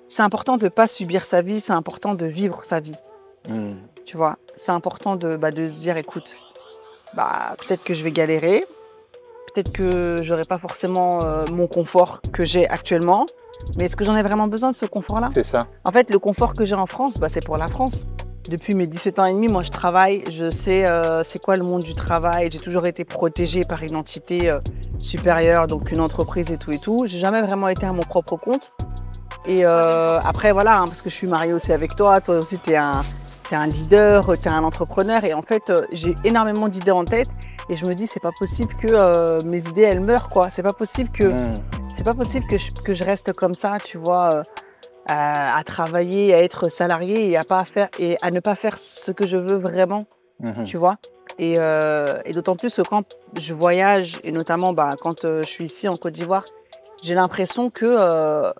C'est important de ne pas subir sa vie, c'est important de vivre sa vie. Tu vois, c'est important de se dire, écoute, peut-être que je vais galérer, peut-être que j'aurai pas forcément mon confort que j'ai actuellement, mais est-ce que j'en ai vraiment besoin de ce confort-là? C'est ça. En fait, le confort que j'ai en France, c'est pour la France. Depuis mes 17 ans et demi, moi je travaille, je sais c'est quoi le monde du travail, j'ai toujours été protégée par une entité supérieure, donc une entreprise et tout. J'ai jamais vraiment été à mon propre compte. Et après voilà, parce que je suis mariée aussi avec toi aussi t'es un leader, t'es un entrepreneur, et en fait j'ai énormément d'idées en tête et je me dis c'est pas possible que mes idées elles meurent quoi, c'est pas possible que je reste comme ça, tu vois. À travailler, à être salarié et à ne pas faire ce que je veux vraiment, tu vois. Et d'autant plus que quand je voyage, et notamment quand je suis ici en Côte d'Ivoire, j'ai l'impression que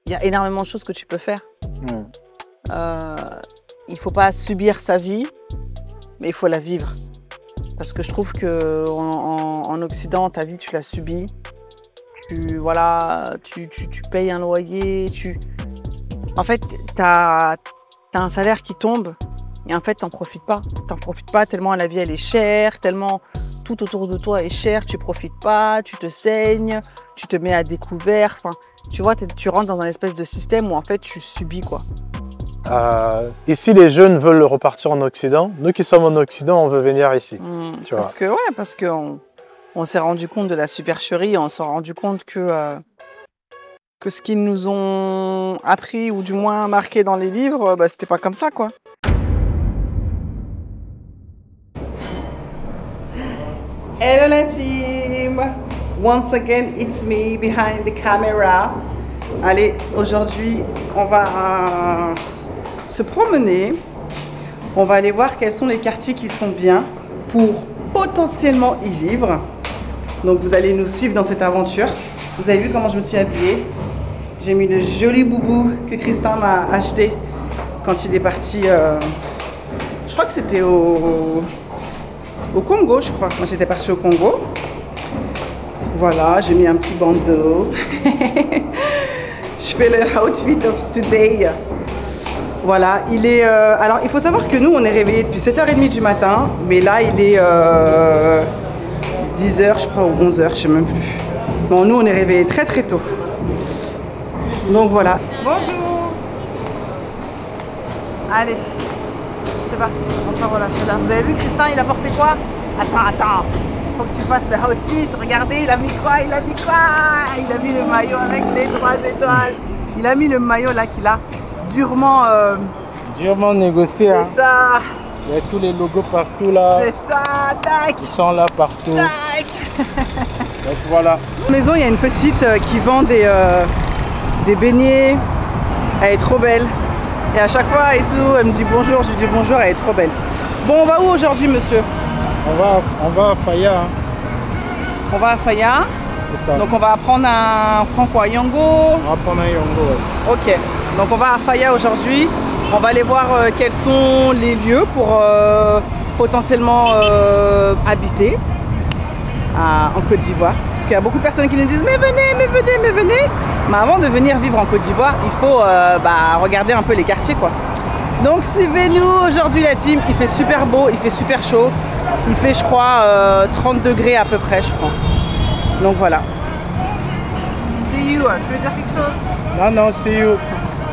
y a énormément de choses que tu peux faire. Il ne faut pas subir sa vie, mais il faut la vivre. Parce que je trouve qu'en Occident, ta vie, tu l'as subie. Tu payes un loyer, en fait, tu as un salaire qui tombe et en fait, tu n'en profites pas. Tu n'en profites pas tellement la vie, elle est chère, tellement tout autour de toi est cher, tu ne profites pas, tu te saignes, tu te mets à découvert. Enfin, tu vois, tu rentres dans un espèce de système où en fait, tu subis quoi. Ici, les jeunes veulent repartir en Occident. Nous qui sommes en Occident, on veut venir ici. Tu vois. Parce qu'on s'est rendu compte de la supercherie, on s'est rendu compte que ce qu'ils nous ont appris ou du moins marqué dans les livres, c'était pas comme ça quoi. Hello la team! Once again, it's me behind the camera. Allez, aujourd'hui, on va se promener. On va aller voir quels sont les quartiers qui sont bien pour potentiellement y vivre. Donc vous allez nous suivre dans cette aventure. Vous avez vu comment je me suis habillée? J'ai mis le joli boubou que Christin m'a acheté quand il est parti, je crois que c'était au Congo, je crois. Moi j'étais partie au Congo. Voilà, j'ai mis un petit bandeau. Je fais le outfit of today. Voilà, il est... alors il faut savoir que nous on est réveillés depuis 7h30 du matin, mais là il est 10h je crois ou 11h, je sais même plus. Bon, nous on est réveillés très très tôt. Donc voilà. Bonjour. Allez, c'est parti, on s'en relâche là. Vous avez vu Christin, il a porté quoi? Attends, faut que tu fasses le outfit. Regardez, il a mis quoi? Il a mis le maillot avec les 3 étoiles. Il a mis le maillot là qu'il a durement négocié. C'est ça. Il y a tous les logos partout là. C'est ça, tac. Ils sont là partout. Tac. Donc voilà. À la maison, il y a une petite qui vend des beignets. Elle est trop belle. Et à chaque fois et tout, elle me dit bonjour, je lui dis bonjour, elle est trop belle. Bon, on va où aujourd'hui, monsieur? On va à Faya. On va à Faya. C'est ça. Donc on va prendre on prend quoi? Yango? On va prendre un Yango. Ouais. Ok. Donc on va à Faya aujourd'hui. On va aller voir quels sont les lieux pour potentiellement habiter en Côte d'Ivoire. Parce qu'il y a beaucoup de personnes qui nous disent mais venez. Mais avant de venir vivre en Côte d'Ivoire, il faut regarder un peu les quartiers quoi. Donc suivez-nous aujourd'hui la team. Il fait super beau, il fait super chaud. Il fait je crois 30 degrés à peu près je crois. Donc voilà. See you, tu veux dire quelque chose? Non, see you.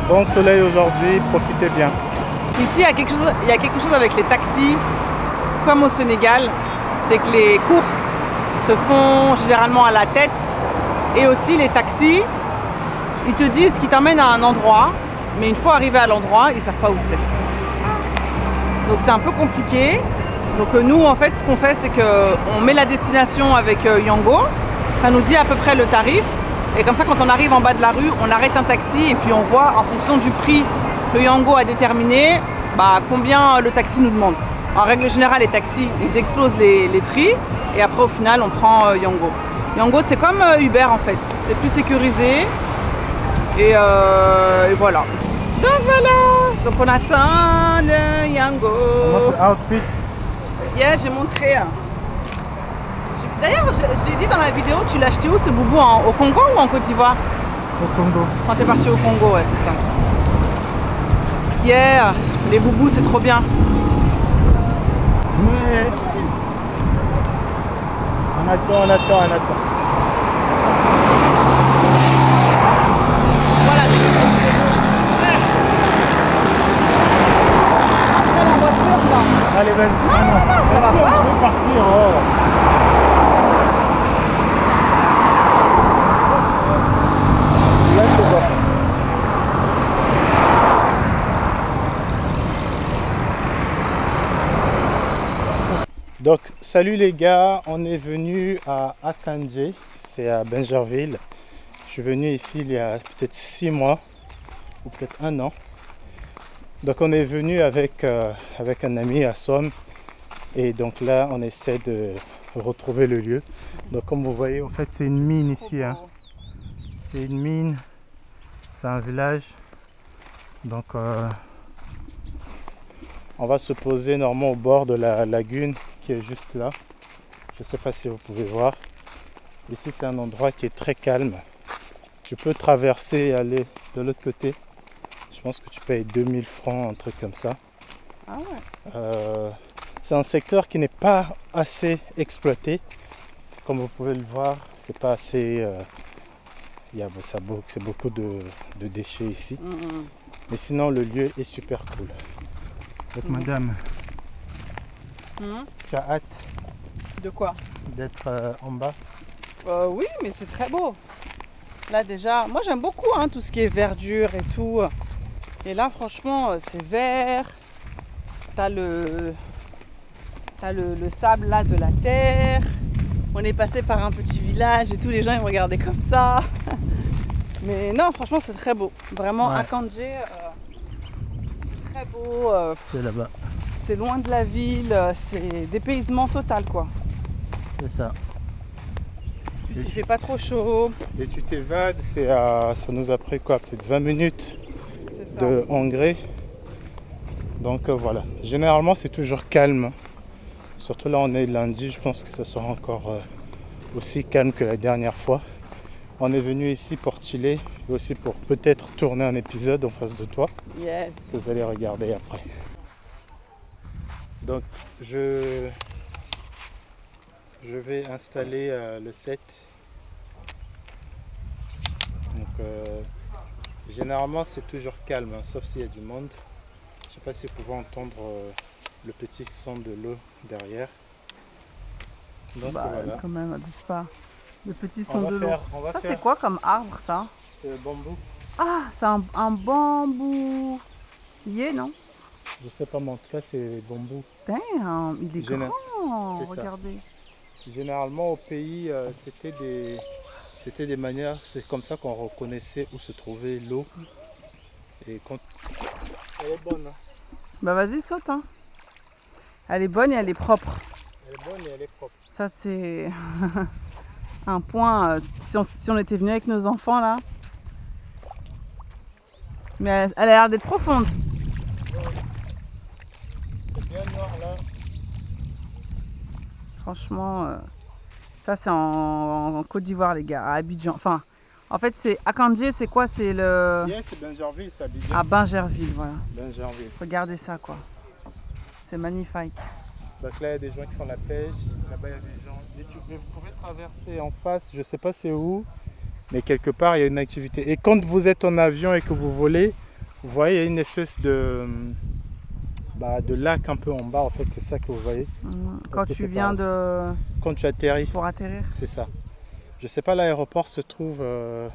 Bon soleil aujourd'hui, profitez bien. Ici, il y a quelque chose avec les taxis, comme au Sénégal, c'est que les courses se font généralement à la tête. Et aussi les taxis, ils te disent qu'ils t'emmènent à un endroit, mais une fois arrivé à l'endroit, ils ne savent pas où c'est. Donc c'est un peu compliqué. Donc nous, en fait, ce qu'on fait, c'est qu'on met la destination avec Yango. Ça nous dit à peu près le tarif. Et comme ça, quand on arrive en bas de la rue, on arrête un taxi et puis on voit en fonction du prix que Yango a déterminé, combien le taxi nous demande. En règle générale, les taxis, ils explosent les prix et après, au final, on prend Yango. Yango, c'est comme Uber en fait. C'est plus sécurisé et voilà. Donc voilà. Donc on attend le Yango. Notre outfit. Yeah, j'ai montré. D'ailleurs, je l'ai dit dans la vidéo, tu l'as acheté où ce boubou, au Congo ou en Côte d'Ivoire? Au Congo. Quand t'es parti au Congo, ouais, c'est ça. Yeah, les boubous, c'est trop bien. Mais... On attend. Voilà, la voiture, là. Allez, vas-y. ça Vas-y, va on peut partir. Oh. Là, c'est bon. Donc, salut les gars, on est venu à Akandje, c'est à Bingerville. Je suis venu ici il y a peut-être 6 mois, ou peut-être 1 an. Donc on est venu avec un ami à Somme. Et donc là, on essaie de retrouver le lieu. Donc comme vous voyez, en fait, c'est une mine ici. Hein. C'est une mine, c'est un village. Donc on va se poser normalement au bord de la lagune qui est juste là. Je ne sais pas si vous pouvez voir. Ici, c'est un endroit qui est très calme. Tu peux traverser et aller de l'autre côté. Je pense que tu payes 2000 francs, un truc comme ça. Ah ouais. C'est un secteur qui n'est pas assez exploité. Comme vous pouvez le voir, c'est pas assez. C'est beaucoup de déchets ici. Mais sinon, le lieu est super cool. Donc, madame, tu as hâte De quoi? d'être en bas? Oui, mais c'est très beau. Là déjà, moi j'aime beaucoup tout ce qui est verdure et tout. Et là franchement c'est vert. T'as le sable là de la terre. On est passé par un petit village et tous les gens ils me regardaient comme ça. Mais non, franchement c'est très beau. Vraiment, Ouais. Akandje, c'est très beau. C'est là-bas. C'est loin de la ville. C'est dépaysement total quoi. C'est ça. Puis il fait pas trop chaud. Et tu t'évades, ça nous a pris quoi? Peut-être 20 minutes C'est ça. de engrais. Donc voilà. Généralement, c'est toujours calme. Surtout là, on est lundi. Je pense que ça sera encore aussi calme que la dernière fois. On est venu ici pour chiller et aussi pour peut-être tourner un épisode en face de toi. Yes. Que vous allez regarder après. Donc, je vais installer le set. Donc, généralement, c'est toujours calme, sauf s'il y a du monde. Je ne sais pas si vous pouvez entendre le petit son de l'eau derrière. Donc, voilà. Quand même, abuse pas. Le petit On son va de l'eau. faire, on va Ça faire c'est quoi comme arbre ça? le bambou. Ah, c'est un bambou. Non? Je sais pas, mais en tout cas, c'est bambou. Damn, il est Géné- grand. c'est ça. Regardez. Généralement, au pays, c'était des manières, c'est comme ça qu'on reconnaissait où se trouvait l'eau. Et quand... Elle est bonne, hein. Bah vas-y, saute. Hein. Elle est bonne et elle est propre. Elle est bonne et elle est propre. Ça c'est un point. Si on était venu avec nos enfants là. Mais elle a l'air d'être profonde. C'est bien noir là. Franchement, ça c'est en Côte d'Ivoire les gars, à Abidjan. Enfin, en fait c'est Akandje, c'est quoi? C'est le... Yes, c'est Bingerville, c'est Abidjan. À Bingerville, voilà. Bingerville. Regardez ça quoi. C'est magnifique. Donc là, il y a des gens qui font la pêche. Là-bas, il y a des gens. Mais vous pouvez traverser en face, je ne sais pas c'est où, mais quelque part, il y a une activité. Et quand vous êtes en avion et que vous volez, vous voyez, il y a une espèce de lac un peu en bas, en fait, c'est ça que vous voyez. Quand que tu c'est viens Quand tu atterris, pour atterrir. c'est ça. Je ne sais pas, l'aéroport se trouve de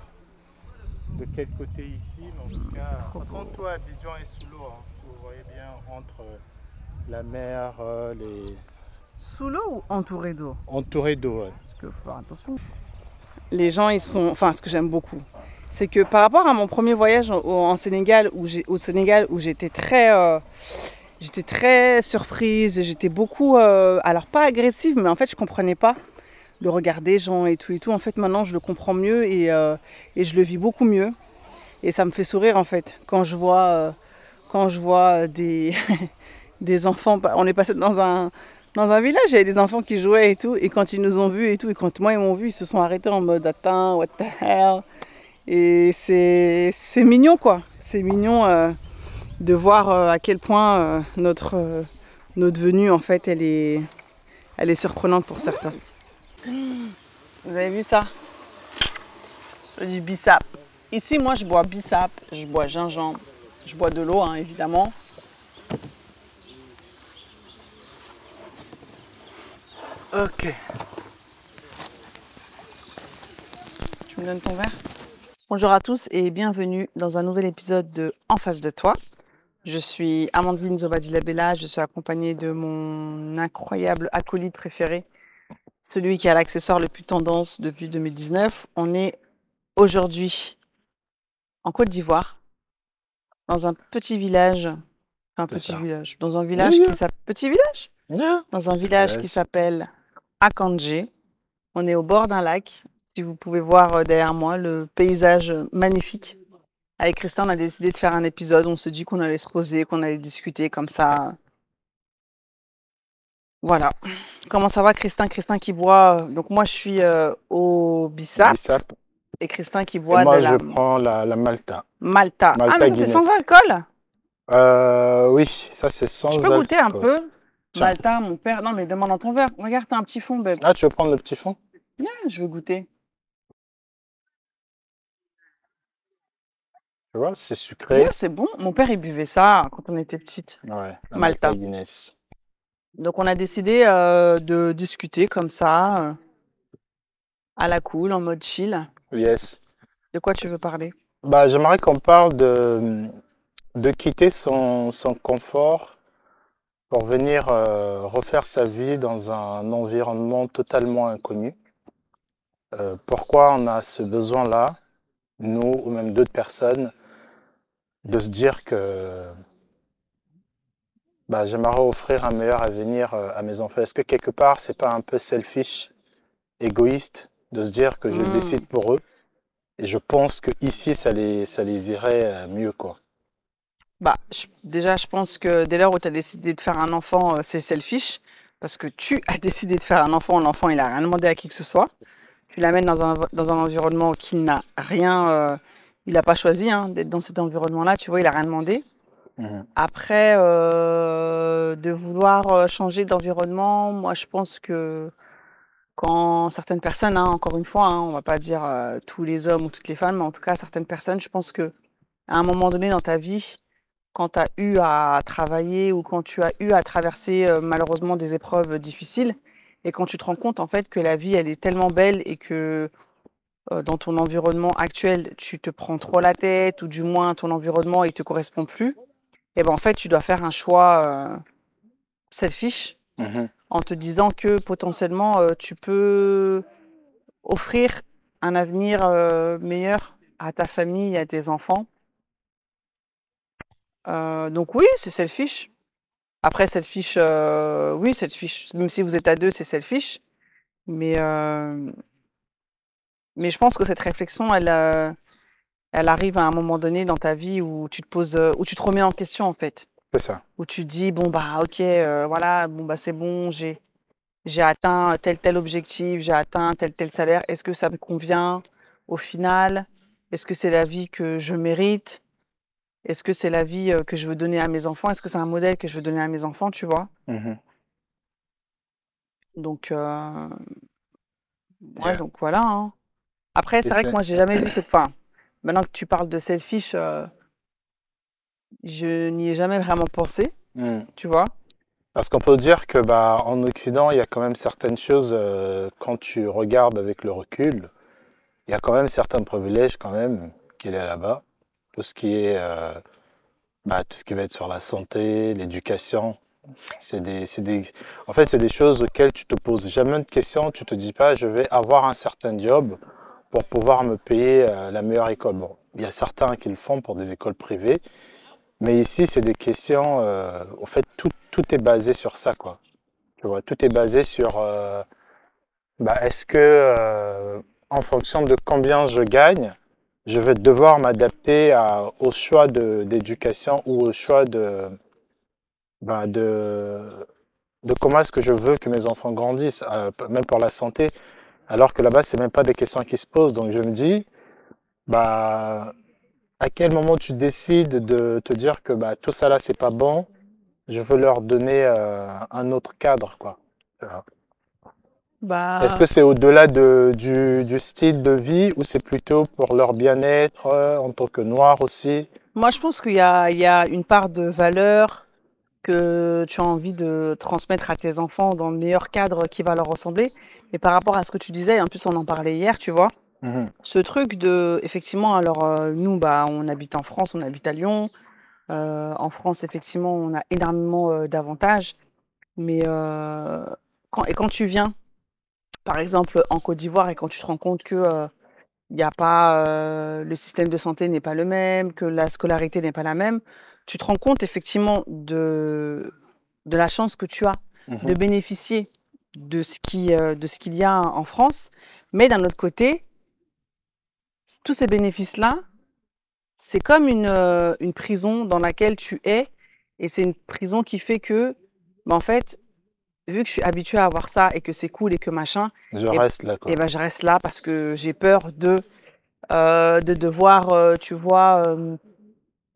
quel côté ici, mais en tout cas, de toute façon, tout Abidjan est sous l'eau, hein, si vous voyez bien, entre la mer, les... Sous l'eau ou entouré d'eau? entouré d'eau. Ouais. Parce qu'il faut faire attention. Les gens, ils sont... Enfin, ce que j'aime beaucoup, c'est que par rapport à mon premier voyage au Sénégal, où j'étais très surprise, et j'étais beaucoup... alors, pas agressive, mais en fait, je comprenais pas le regard des gens et tout. En fait, maintenant, je le comprends mieux et je le vis beaucoup mieux. Et ça me fait sourire, en fait, quand je vois des... des enfants... On est passé dans Dans un village, il y avait des enfants qui jouaient et tout. Et quand ils nous ont vus et tout, et quand moi ils m'ont vu, ils se sont arrêtés en mode attends, what the hell. Et c'est mignon quoi. C'est mignon de voir à quel point notre venue en fait elle est surprenante pour certains. Vous avez vu ça? Du bissap. Ici moi je bois bissap, je bois gingembre, je bois de l'eau hein, évidemment. Ok. Tu me donnes ton verre? Bonjour à tous et bienvenue dans un nouvel épisode de En face de toi. Je suis Amandine Zobadila-Bella, je suis accompagnée de mon incroyable acolyte préféré, celui qui a l'accessoire le plus tendance depuis 2019. On est aujourd'hui en Côte d'Ivoire, dans un petit village, dans un village qui s'appelle Dans un village qui s'appelle Akandje. On est au bord d'un lac. Si vous pouvez voir derrière moi le paysage magnifique. Avec Christian, on a décidé de faire un épisode. On se dit qu'on allait se poser, qu'on allait discuter comme ça. Voilà. Comment ça va, Christian? Christian qui boit. Donc, moi, je suis au Bissap. Et Christian qui boit et moi, de la. je prends la Malta. Malta. Malta Ah, mais ça, c'est sans alcool? Oui, ça, c'est sans alcool. Je peux goûter un peu? Tiens. Malta, mon père. Non, mais demande dans ton verre. Regarde, t'as un petit fond, bébé. Ah, tu veux prendre le petit fond? Bien, je veux goûter. Tu vois, c'est sucré. Ouais, c'est bon. Mon père, il buvait ça quand on était petite. Ouais, la Malta. Guinness. Donc, on a décidé de discuter comme ça, à la cool, en mode chill. Yes. De quoi tu veux parler? Bah, j'aimerais qu'on parle de quitter son confort pour venir refaire sa vie dans un environnement totalement inconnu. Pourquoi on a ce besoin-là, nous ou même d'autres personnes, de se dire que bah, j'aimerais offrir un meilleur avenir à mes enfants. Est-ce que quelque part, c'est pas un peu selfish, égoïste, de se dire que je décide pour eux? Et je pense que ici, ça les irait mieux, quoi. Bah, déjà, je pense que dès lors où tu as décidé de faire un enfant, c'est selfish. Parce que tu as décidé de faire un enfant, l'enfant, il n'a rien demandé à qui que ce soit. Tu l'amènes dans un environnement qu'il n'a rien. Il n'a pas choisi hein, d'être dans cet environnement-là, tu vois, il n'a rien demandé. Après, de vouloir changer d'environnement, moi je pense que quand certaines personnes, hein, encore une fois, hein, on ne va pas dire tous les hommes ou toutes les femmes, mais en tout cas certaines personnes, je pense que à un moment donné dans ta vie, quand tu as eu à travailler ou quand tu as eu à traverser malheureusement des épreuves difficiles, et quand tu te rends compte en fait que la vie elle est tellement belle et que dans ton environnement actuel, tu te prends trop la tête ou du moins ton environnement il te correspond plus, et ben en fait tu dois faire un choix selfish en te disant que potentiellement tu peux offrir un avenir meilleur à ta famille et à tes enfants. Donc oui, c'est selfish. Après, selfish, oui, selfish. Même si vous êtes à deux, c'est selfish. Mais je pense que cette réflexion, elle arrive à un moment donné dans ta vie où tu te poses, où tu te remets en question en fait. C'est ça. Où tu te dis bon bah ok, voilà, bon bah c'est bon, j'ai atteint tel objectif, j'ai atteint tel salaire. Est-ce que ça me convient au final? Est-ce que c'est la vie que je mérite? Est-ce que c'est la vie que je veux donner à mes enfants? Est-ce que c'est un modèle que je veux donner à mes enfants, tu vois? Donc, ouais, donc voilà. Hein. Après, c'est vrai que moi, j'ai jamais vu cette. Enfin, maintenant que tu parles de selfish, je n'y ai jamais vraiment pensé, tu vois? Parce qu'on peut dire que bah, en Occident, il y a quand même certaines choses, quand tu regardes avec le recul, il y a quand même certains privilèges quand même qu'il y a là-bas. Tout ce qui est, tout ce qui va être sur la santé, l'éducation, en fait, c'est des choses auxquelles tu te poses jamais de questions. Tu te dis pas, je vais avoir un certain job pour pouvoir me payer la meilleure école. Bon, il y a certains qui le font pour des écoles privées, mais ici, c'est des questions. En fait, tout est basé sur ça, quoi. Tu vois, tout est basé sur, est-ce que, en fonction de combien je gagne, je vais devoir m'adapter au choix d'éducation ou au choix de comment est-ce que je veux que mes enfants grandissent, même pour la santé, alors que là-bas, c'est même pas des questions qui se posent. Donc je me dis, bah, à quel moment tu décides de te dire que bah, tout ça là, c'est pas bon, je veux leur donner un autre cadre, quoi. Voilà. Est-ce Bah, que c'est au-delà du style de vie ou c'est plutôt pour leur bien-être en tant que noir aussi? moi, je pense qu'il y a une part de valeur que tu as envie de transmettre à tes enfants dans le meilleur cadre qui va leur ressembler. Et par rapport à ce que tu disais, en plus on en parlait hier, tu vois, Mhm. ce truc de, effectivement, alors nous, bah, on habite en France, on habite à Lyon. En France, effectivement, on a énormément d'avantages. Mais quand tu viens, par exemple, en Côte d'Ivoire, et quand tu te rends compte que il y a pas, le système de santé n'est pas le même, que la scolarité n'est pas la même, tu te rends compte effectivement de la chance que tu as de Mhm. bénéficier de ce qu'il y a en France. Mais d'un autre côté, tous ces bénéfices-là, c'est comme une prison dans laquelle tu es, et c'est une prison qui fait que, bah, en fait, vu que je suis habituée à avoir ça et que c'est cool et que machin, Je et, reste là, et quoi. ben je reste là parce que j'ai peur de devoir, tu vois,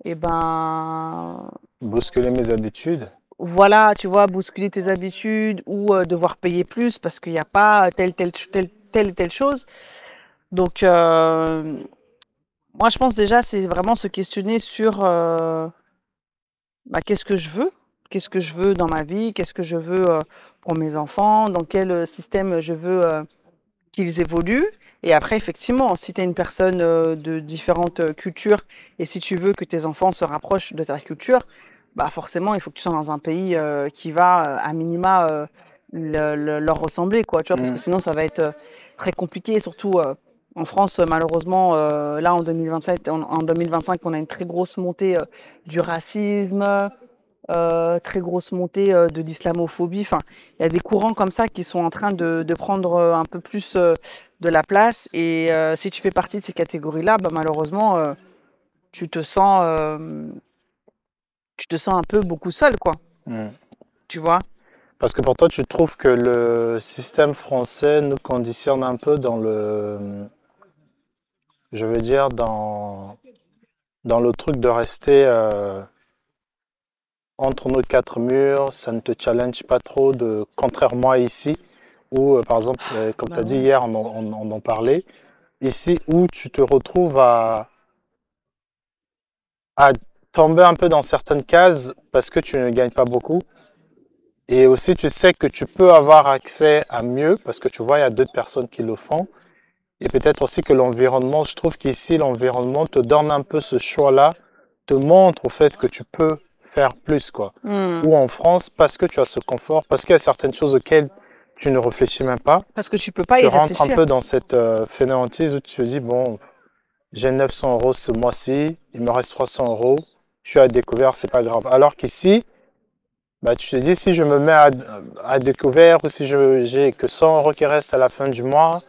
et ben, Bousculer mes habitudes. voilà, tu vois, bousculer tes habitudes ou devoir payer plus parce qu'il n'y a pas telle et telle chose. Donc, moi, je pense déjà, c'est vraiment se questionner sur bah, qu'est-ce que je veux? Qu'est-ce que je veux dans ma vie? Qu'est-ce que je veux pour mes enfants? Dans quel système je veux qu'ils évoluent? Et après, effectivement, si tu es une personne de différentes cultures et si tu veux que tes enfants se rapprochent de ta culture, bah forcément, il faut que tu sois dans un pays qui va, à minima, leur ressembler, quoi, tu vois, parce que Mm. sinon, ça va être très compliqué, surtout en France, malheureusement, là, en 2027, en 2025, on a une très grosse montée du racisme, très grosse montée de l'islamophobie. Enfin, il y a des courants comme ça qui sont en train de prendre un peu plus de la place. Et si tu fais partie de ces catégories-là, bah, malheureusement, tu te sens, euh, tu te sens un peu beaucoup seul, quoi. Mm. Tu vois? Parce que pour toi, tu trouves que le système français nous conditionne un peu dans je veux dire, dans le truc de rester entre nos quatre murs, ça ne te challenge pas trop, contrairement à ici, où, par exemple, comme tu Bah as dit ouais. hier, on en parlait, ici où tu te retrouves à tomber un peu dans certaines cases parce que tu ne gagnes pas beaucoup. Et aussi, tu sais que tu peux avoir accès à mieux parce que tu vois, il y a d'autres personnes qui le font. Et peut-être aussi que l'environnement, je trouve qu'ici, l'environnement te donne un peu ce choix-là, te montre au fait que tu peux faire plus, quoi. Hmm. Ou en France, parce que tu as ce confort, parce qu'il y a certaines choses auxquelles tu ne réfléchis même pas, Parce que tu peux pas tu y rentres un réfléchir. peu dans cette fainéantise où tu te dis, bon, j'ai 900 euros ce mois-ci, il me reste 300 euros, je suis à découvert, c'est pas grave. Alors qu'ici, bah, tu te dis, si je me mets à découvert ou si j'ai que 100 euros qui restent à la fin du mois,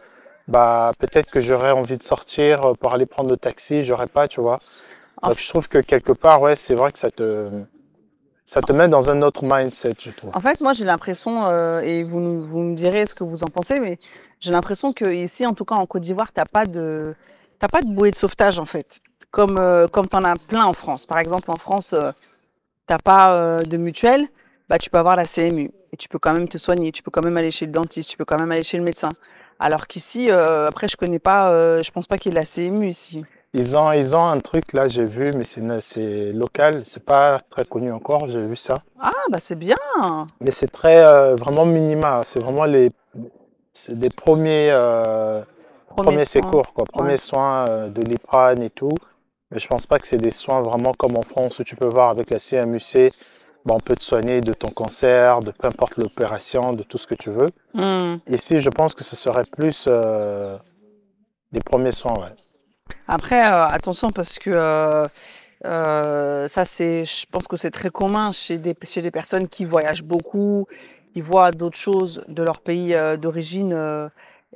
bah, peut-être que j'aurais envie de sortir pour aller prendre le taxi, j'aurais pas, tu vois. En, Donc je trouve que quelque part, ouais, c'est vrai que ça te met dans un autre mindset, je trouve. en fait, moi, j'ai l'impression, et vous me direz ce que vous en pensez, mais j'ai l'impression que ici, en tout cas en Côte d'Ivoire, t'as pas de bouée de sauvetage, en fait. Comme tu en as plein en France. Par exemple, en France, t'as pas de mutuelle, bah, tu peux avoir la CMU et tu peux quand même te soigner, tu peux quand même aller chez le dentiste, tu peux quand même aller chez le médecin. Alors qu'ici, après, je connais pas, je pense pas qu'il y ait la CMU ici. Ils ont un truc là, j'ai vu, mais c'est local, c'est pas très connu encore, j'ai vu ça. Ah, bah c'est bien. Mais c'est très vraiment minima, c'est vraiment c'est des Premier premiers soin. secours, quoi, Ouais. premiers soins de l'Iprane et tout. Mais je pense pas que c'est des soins vraiment comme en France où tu peux voir avec la CMUC, bon, on peut te soigner de ton cancer, de peu importe l'opération, de tout ce que tu veux. Hmm. Ici, je pense que ce serait plus des premiers soins, ouais. Après, attention parce que ça, je pense que c'est très commun chez des personnes qui voyagent beaucoup, qui voient d'autres choses de leur pays d'origine,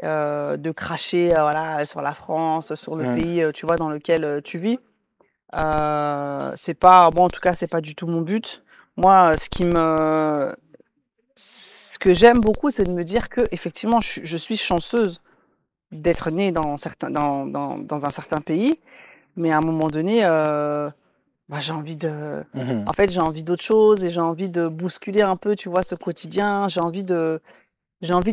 de cracher voilà, sur la France, sur le Mm. pays, tu vois, dans lequel tu vis. C'est pas, bon, en tout cas, c'est pas du tout mon but. Moi, ce que j'aime beaucoup, c'est de me dire que effectivement, je suis chanceuse d'être née dans un certain pays, mais à un moment donné, bah, j'ai envie de, Mhm. en fait, j'ai envie d'autre chose et j'ai envie de bousculer un peu, tu vois, ce quotidien. J'ai envie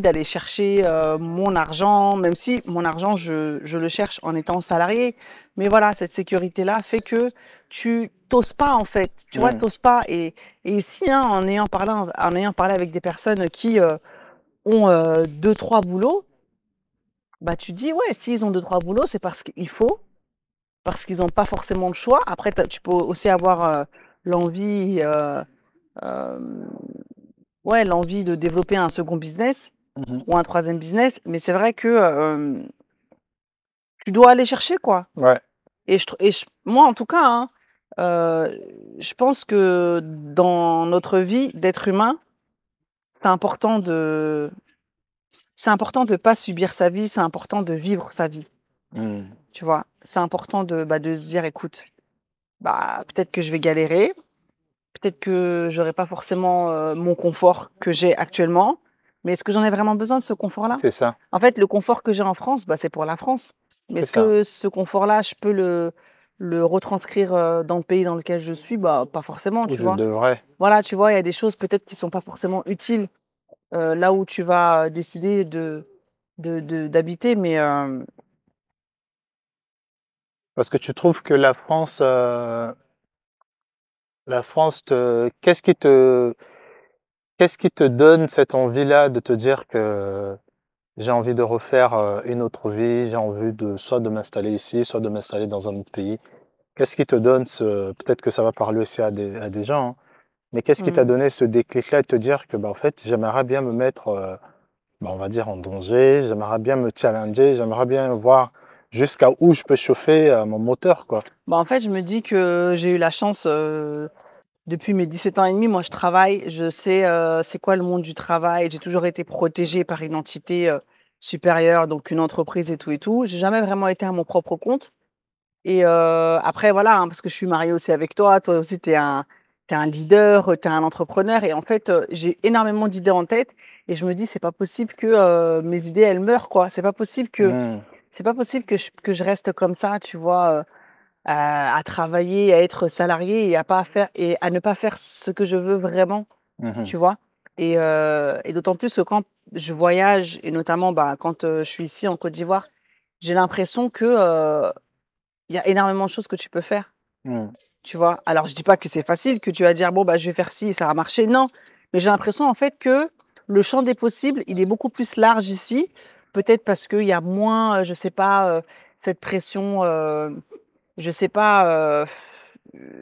d'aller chercher mon argent, même si mon argent, je le cherche en étant salarié. Mais voilà, cette sécurité-là fait que tu t'oses pas, en fait. Tu vois, Mhm. t'oses pas. Et ici, hein, en ayant parlé avec des personnes qui ont deux, trois boulots, bah, tu dis, ouais, s'ils ont deux, trois boulots, c'est parce qu'il faut, parce qu'ils n'ont pas forcément le choix. Après, tu peux aussi avoir l'envie, euh, ouais, l'envie de développer un second business Mhm. ou un troisième business. Mais c'est vrai que tu dois aller chercher, quoi. Ouais, Moi, en tout cas, hein, euh, je pense que dans notre vie d'être humain, c'est important de, c'est important de pas subir sa vie, c'est important de vivre sa vie. mhm. Tu vois, c'est important de se dire, écoute, bah, peut-être que je vais galérer, peut-être que j'aurai pas forcément mon confort que j'ai actuellement, mais est-ce que j'en ai vraiment besoin de ce confort-là? C'est ça, En fait, le confort que j'ai en France, bah, c'est pour la France. Mais c'est est-ce ça. que ce confort-là, je peux le retranscrire dans le pays dans lequel je suis? Bah, pas forcément, Ou tu je vois. devrais. Voilà, tu vois, il y a des choses peut-être qui sont pas forcément utiles là où tu vas décider d'habiter, mais Parce que tu trouves que la France qu'est-ce qui te donne cette envie-là de te dire que j'ai envie de refaire une autre vie, j'ai envie de soit de m'installer ici, soit de m'installer dans un autre pays. Qu'est-ce qui te donne peut-être que ça va parler aussi à des gens, hein, mais qu'est-ce qui t'a hmm. donné ce déclic-là de te dire que, bah, en fait, j'aimerais bien me mettre, bah, on va dire, en danger, j'aimerais bien me challenger, j'aimerais bien voir jusqu'à où je peux chauffer mon moteur, quoi. Bah, en fait, je me dis que j'ai eu la chance, depuis mes 17 ans et demi, moi je travaille, je sais c'est quoi le monde du travail, j'ai toujours été protégée par une entité supérieure, donc une entreprise et tout et tout. J'ai jamais vraiment été à mon propre compte. Et après, voilà, hein, parce que je suis mariée aussi avec toi, toi aussi t'es un leader, tu es un entrepreneur. Et en fait, j'ai énormément d'idées en tête et je me dis, c'est pas possible que mes idées, elles meurent, quoi. Hmm. C'est pas possible que je reste comme ça, tu vois. À travailler, à être salarié et à ne pas faire ce que je veux vraiment, Mhm. tu vois? Et d'autant plus que quand je voyage et notamment, bah, quand, je suis ici en Côte d'Ivoire, j'ai l'impression que, il y a énormément de choses que tu peux faire, Hmm. tu vois? Alors je dis pas que c'est facile, que tu vas dire: «Bon, bah, je vais faire ci et ça va marcher». Non, mais j'ai l'impression en fait que le champ des possibles, il est beaucoup plus large ici. Peut-être parce qu'il y a moins, je sais pas, cette pression, je sais pas,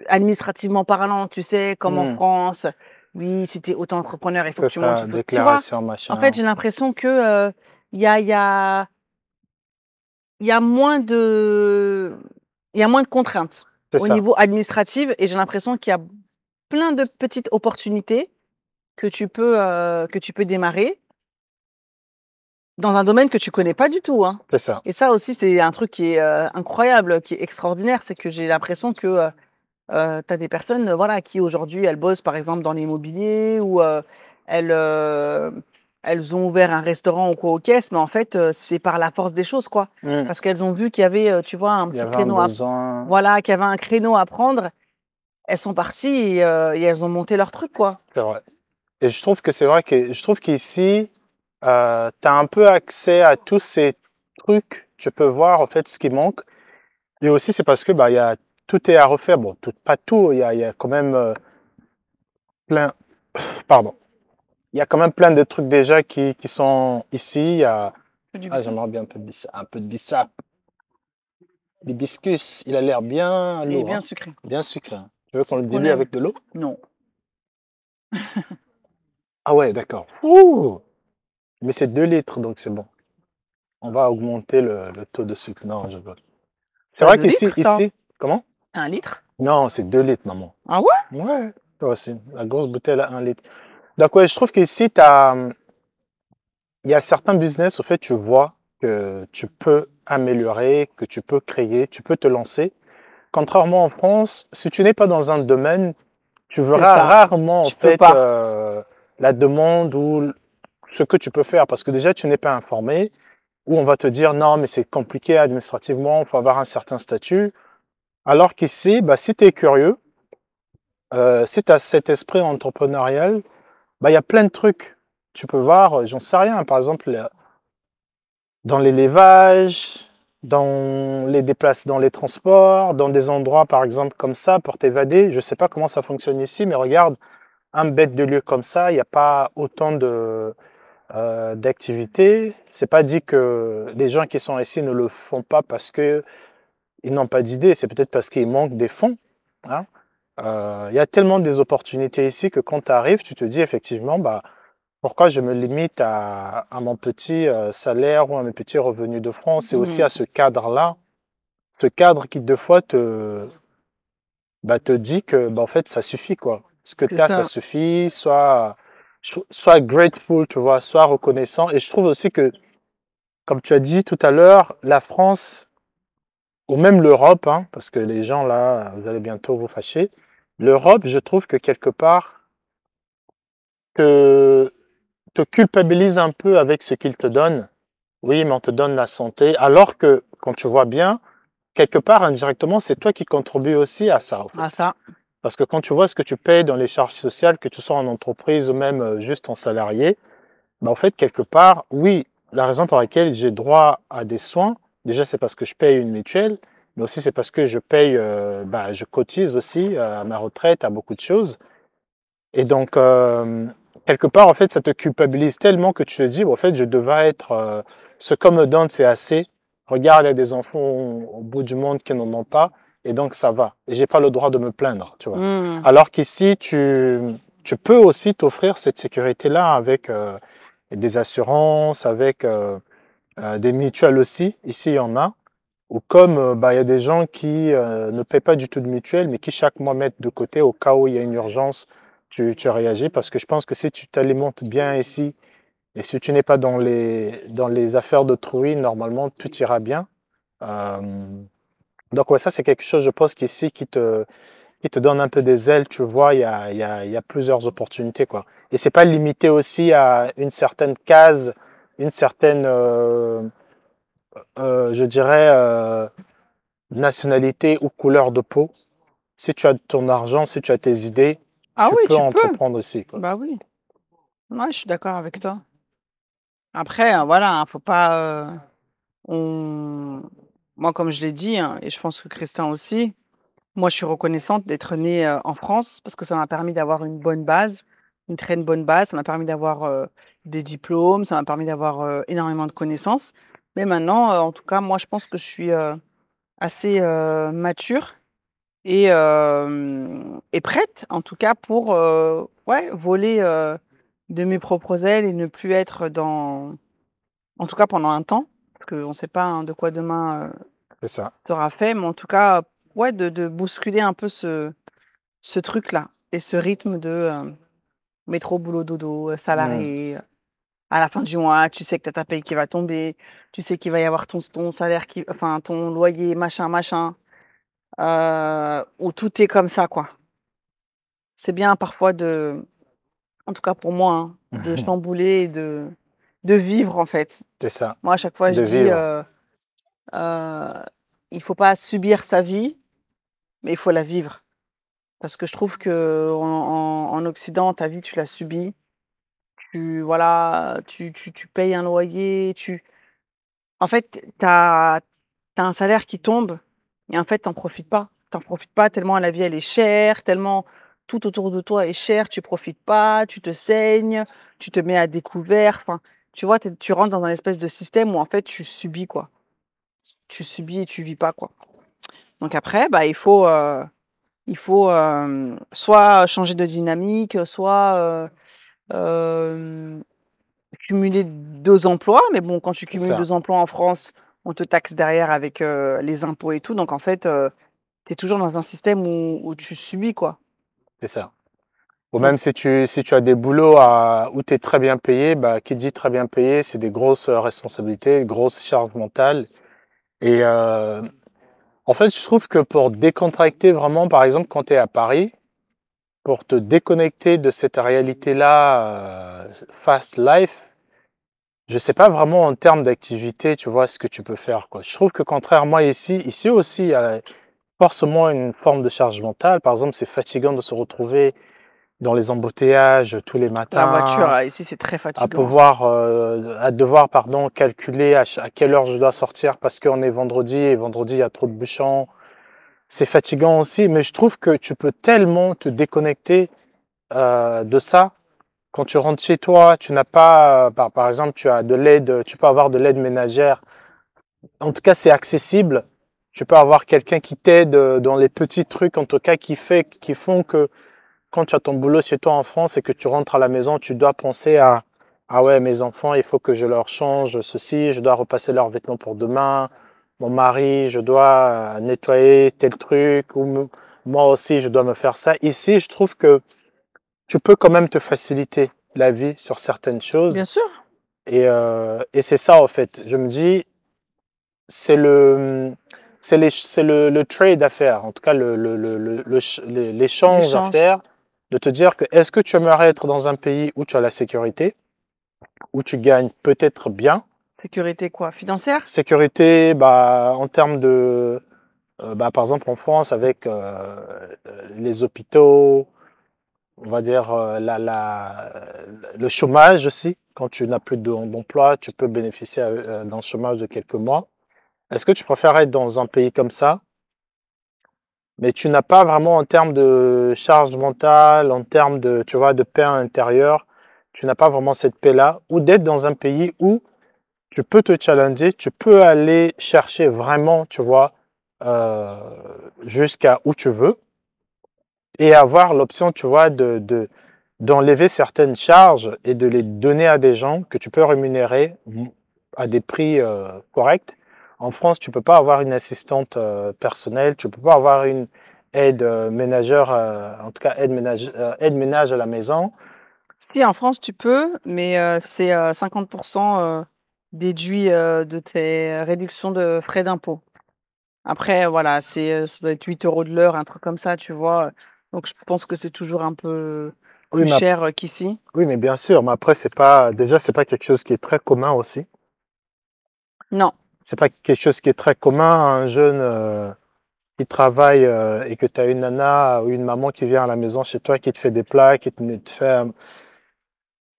administrativement parlant, tu sais, comme en Hmm. France. Oui, si tu es auto-entrepreneur, il faut que C'est tu montes, ça, il faut tu vois? déclaration, En fait, machin. j'ai l'impression que, il y a il y a il y a moins de il y a moins de contraintes C'est au ça. niveau administratif et j'ai l'impression qu'il y a plein de petites opportunités que tu peux démarrer dans un domaine que tu connais pas du tout, hein. C'est ça. Et ça aussi, c'est un truc qui est, incroyable, qui est extraordinaire, c'est que j'ai l'impression que, tu as des personnes, voilà, qui aujourd'hui, elles bossent par exemple dans l'immobilier ou elles, elles ont ouvert un restaurant ou quoi aux caisses, mais en fait, c'est par la force des choses, quoi. Hmm. Parce qu'elles ont vu qu'il y avait, tu vois, un Il y petit avait un créneau à besoin. voilà, qu'il y avait un créneau à prendre. Elles sont parties et elles ont monté leur truc, quoi. C'est vrai. Et je trouve que c'est vrai que je trouve qu'ici, tu as un peu accès à tous ces trucs. Tu peux voir en fait ce qui manque. Et aussi, c'est parce que bah, tout est à refaire. Bon, pas tout, il y a quand même plein. Pardon. Il y a quand même plein de trucs déjà qui sont ici. Du Ah, bissap. j'aimerais bien un peu de bissap. L'hibiscus, il a l'air bien Et lourd, bien hein, sucré. bien sucré, hein. Tu veux qu'on C'est le ce qu'on dilue aime. avec de l'eau? Non. Ah ouais, d'accord. Ouh! Mais c'est 2 litres, donc c'est bon. On va augmenter le taux de sucre. Non, je veux. C'est C'est pas vrai 2 qu'ici, litres, ça. comment? 1 litre? Non, c'est 2 litres, maman. Ah ouais? Ouais, toi aussi. La grosse bouteille à 1 litre. Donc, ouais, je trouve qu'ici, il y a certains business, au fait, tu vois que tu peux améliorer, que tu peux créer, tu peux te lancer. Contrairement en France, si tu n'es pas dans un domaine, tu C'est verras ça. rarement, en Tu peux fait, pas. la demande ou ce que tu peux faire. Parce que déjà, tu n'es pas informé, ou on va te dire non, mais c'est compliqué administrativement, il faut avoir un certain statut. Alors qu'ici, bah, si tu es curieux, si tu as cet esprit entrepreneurial, bah, il y a plein de trucs. Tu peux voir, j'en sais rien, par exemple, dans l'élevage, dans les transports, dans des endroits, par exemple, comme ça, pour t'évader. Je ne sais pas comment ça fonctionne ici, mais regarde, un bête de lieu comme ça, il n'y a pas autant d'activités. C'est pas dit que les gens qui sont ici ne le font pas parce qu'ils n'ont pas d'idée, c'est peut-être parce qu'il manque des fonds, hein. Il y a tellement des opportunités ici que quand tu arrives, tu te dis effectivement, bah, pourquoi je me limite à mon petit salaire ou à mes petits revenus de France? C'est aussi à ce cadre-là, ce cadre qui, deux fois, te dit que, bah, en fait, ça suffit, quoi. Ce que C'est tu as, ça ça. suffit. Sois grateful, tu vois, sois reconnaissant. Et je trouve aussi que, comme tu as dit tout à l'heure, la France, ou même l'Europe, hein, parce que les gens, là, vous allez bientôt vous fâcher, l'Europe, je trouve que quelque part, te, te culpabilise un peu avec ce qu'ils te donnent. Oui, mais on te donne la santé. Alors que, quand tu vois bien, quelque part, indirectement, c'est toi qui contribues aussi à ça, en fait. Ah, ça. Parce que quand tu vois ce que tu payes dans les charges sociales, que tu sois en entreprise ou même juste en salarié, bah, en fait, quelque part, oui, la raison pour laquelle j'ai droit à des soins, déjà, c'est parce que je paye une mutuelle, mais aussi c'est parce que je paye, bah, je cotise aussi à ma retraite, à beaucoup de choses. Et donc, quelque part, en fait, ça te culpabilise tellement que tu te dis, bon, en fait, je devrais être, ce qu'on me donne, c'est assez. Regarde, il y a des enfants au bout du monde qui n'en ont pas, et donc ça va. Et j'ai pas le droit de me plaindre, tu vois. Hmm. Alors qu'ici, tu peux aussi t'offrir cette sécurité-là avec des assurances, avec des mutuelles aussi. Ici, il y en a. Ou comme bah, il y a des gens qui ne paient pas du tout de mutuelle, mais qui chaque mois mettent de côté au cas où il y a une urgence, tu réagis. Parce que je pense que si tu t'alimentes bien ici, et si tu n'es pas dans les affaires d'autrui, normalement, tout ira bien. Euh, donc ouais, ça c'est quelque chose, je pense, qu'ici, qui te donne un peu des ailes. Tu vois, il y a plusieurs opportunités, quoi. Et c'est pas limité aussi à une certaine case, une certaine, je dirais, nationalité ou couleur de peau. Si tu as ton argent, si tu as tes idées, Ah tu oui, peux tu peux. entreprendre aussi, quoi. Bah oui. Ouais, je suis d'accord avec toi. Après, voilà, hein, faut pas. On... Moi, comme je l'ai dit, hein, et je pense que Christin aussi, moi, je suis reconnaissante d'être née en France parce que ça m'a permis d'avoir une bonne base, une très bonne base. Ça m'a permis d'avoir des diplômes, ça m'a permis d'avoir énormément de connaissances. Mais maintenant, en tout cas, moi, je pense que je suis assez mature et prête, en tout cas, pour ouais, voler de mes propres ailes et ne plus être dans, en tout cas pendant un temps, parce qu'on ne sait pas hein, de quoi demain C'est ça. sera fait, mais en tout cas, ouais, de bousculer un peu ce truc-là et ce rythme de métro, boulot, dodo, Mm. salarié. À la fin du mois, tu sais que tu as ta paye qui va tomber, tu sais qu'il va y avoir ton salaire, enfin ton loyer, machin, machin, où tout est comme ça, quoi. C'est bien parfois en tout cas pour moi, hein, de chambouler et de vivre en fait. C'est ça. Moi, à chaque fois, je De dis, vivre. euh, il faut pas subir sa vie, mais il faut la vivre. Parce que je trouve que en Occident, ta vie, tu l'as subie. Voilà, tu payes un loyer, en fait, tu as un salaire qui tombe, et en fait, tu profites pas. Tu profites pas tellement la vie, elle est chère, tellement tout autour de toi est cher, tu profites pas, tu te saignes, tu te mets à découvert. Enfin, tu vois, tu rentres dans un espèce de système où en fait, tu subis, quoi. Tu subis et tu vis pas, quoi. Donc après, bah, il faut soit changer de dynamique, soit hem, cumuler 2 emplois. Mais bon, quand tu C'est cumules ça. 2 emplois en France, on te taxe derrière avec, les impôts et tout. Donc en fait, tu es toujours dans un système où tu subis, quoi. C'est ça. Ou Donc même si tu as des boulots où tu es très bien payé, bah, qui dit très bien payé, c'est des grosses responsabilités, grosses charges mentales. Et en fait, je trouve que pour décontracter vraiment, par exemple, quand tu es à Paris, pour te déconnecter de cette réalité-là, fast life, je sais pas vraiment en termes d'activité, tu vois, ce que tu peux faire, quoi. Je trouve que contrairement ici aussi, il y a forcément une forme de charge mentale. Par exemple, c'est fatigant de se retrouver dans les embouteillages tous les La voiture, matins, ici, c'est très à fatigant. devoir, pardon, calculer à quelle heure je dois sortir parce qu'on est vendredi et vendredi, il y a trop de bouchons. C'est fatigant aussi, mais je trouve que tu peux tellement te déconnecter de ça. Quand tu rentres chez toi, tu n'as pas, par exemple, tu as de l'aide, tu peux avoir de l'aide ménagère. En tout cas, c'est accessible. Tu peux avoir quelqu'un qui t'aide dans les petits trucs, en tout cas, qui font que quand tu as ton boulot chez toi en France et que tu rentres à la maison, tu dois penser à, ah ouais, mes enfants, il faut que je leur change ceci, je dois repasser leurs vêtements pour demain. Mon mari, je dois nettoyer tel truc, ou moi aussi, je dois me faire ça. Ici, je trouve que tu peux quand même te faciliter la vie sur certaines choses. Bien sûr. Et c'est ça, en fait. Je me dis, c'est le trade à faire, en tout cas l'échange à L'échange. faire, de te dire que est-ce que tu aimerais être dans un pays où tu as la sécurité, où tu gagnes peut-être bien. Sécurité quoi? Financière? Sécurité, bah, en termes de, bah, par exemple en France avec les hôpitaux, on va dire le chômage aussi. Quand tu n'as plus d'emploi, tu peux bénéficier d'un chômage de quelques mois. Est-ce que tu préfères être dans un pays comme ça, mais tu n'as pas vraiment en termes de charge mentale, en termes de, tu vois, de paix intérieure, tu n'as pas vraiment cette paix-là, ou d'être dans un pays où tu peux te challenger, tu peux aller chercher vraiment, tu vois, euh, jusqu'à où tu veux, et avoir l'option, tu vois, d'enlever certaines charges et de les donner à des gens que tu peux rémunérer à des prix corrects. En France, tu peux pas avoir une assistante personnelle, tu peux pas avoir une aide ménagère, en tout cas aide ménage à la maison. Si, en France, tu peux, mais c'est 50% déduit de tes réductions de frais d'impôt. Après, voilà, ça doit être 8 € de l'heure, un truc comme ça, tu vois. Donc, je pense que c'est toujours un peu Oui, plus cher qu'ici. oui, mais bien sûr, mais après, c'est pas quelque chose qui est très commun aussi. Non. C'est pas quelque chose qui est très commun. Un jeune qui travaille et que tu as une nana ou une maman qui vient à la maison chez toi, qui te fait des plats, qui te fait.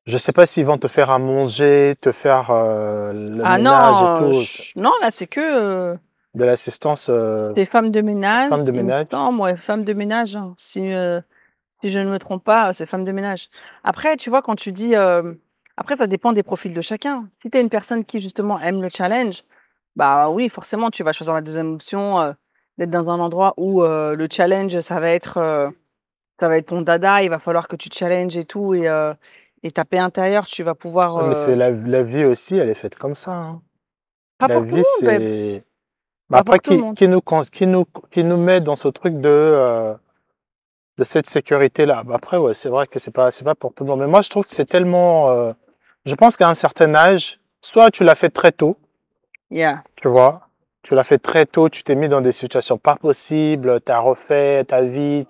Je sais pas s'ils vont te faire à manger, te faire le Ah ménage et non, tout, non, là, c'est que de l'assistance des femmes de ménage, femme de il me ménage. semble, ouais, femmes de ménage, hein. Si je ne me trompe pas, c'est femme de ménage. Après, tu vois, quand tu dis, après, ça dépend des profils de chacun. Si tu es une personne qui, justement, aime le challenge, bah oui, forcément, tu vas choisir la deuxième option, d'être dans un endroit où le challenge, ça va être ton dada, il va falloir que tu te challenges et tout, et ta paix intérieure, tu vas pouvoir, Ouais, mais c'est la vie aussi, elle est faite comme ça, hein. pas La pour tout le vie, monde, mais c'est. Mais pas après, pour tout le monde. qui nous met dans ce truc de cette sécurité-là. Bah, après, ouais, c'est vrai que c'est pas pour tout le monde. Mais moi, je trouve que c'est tellement. Je pense qu'à un certain âge, soit tu l'as fait très tôt, Yeah. tu vois, tu l'as fait très tôt, tu t'es mis dans des situations pas possibles, tu as refait ta vie,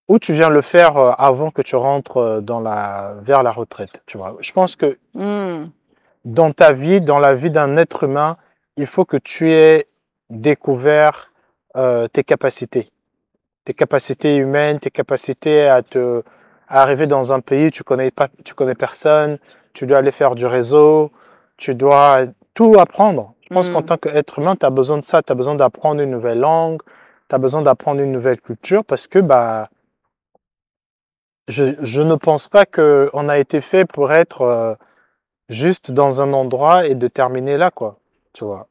ou tu viens le faire avant que tu rentres vers la retraite, tu vois. Je pense que Mmh. dans ta vie, dans la vie d'un être humain, il faut que tu aies découvert tes capacités humaines, tes capacités à arriver dans un pays, tu connais pas, tu connais personne, tu dois aller faire du réseau, tu dois tout apprendre. Je pense qu'en Mmh. tant qu'être humain, tu as besoin de ça, tu as besoin d'apprendre une nouvelle langue, tu as besoin d'apprendre une nouvelle culture parce que bah je ne pense pas qu'on a été fait pour être juste dans un endroit et de terminer là, quoi. Tu vois.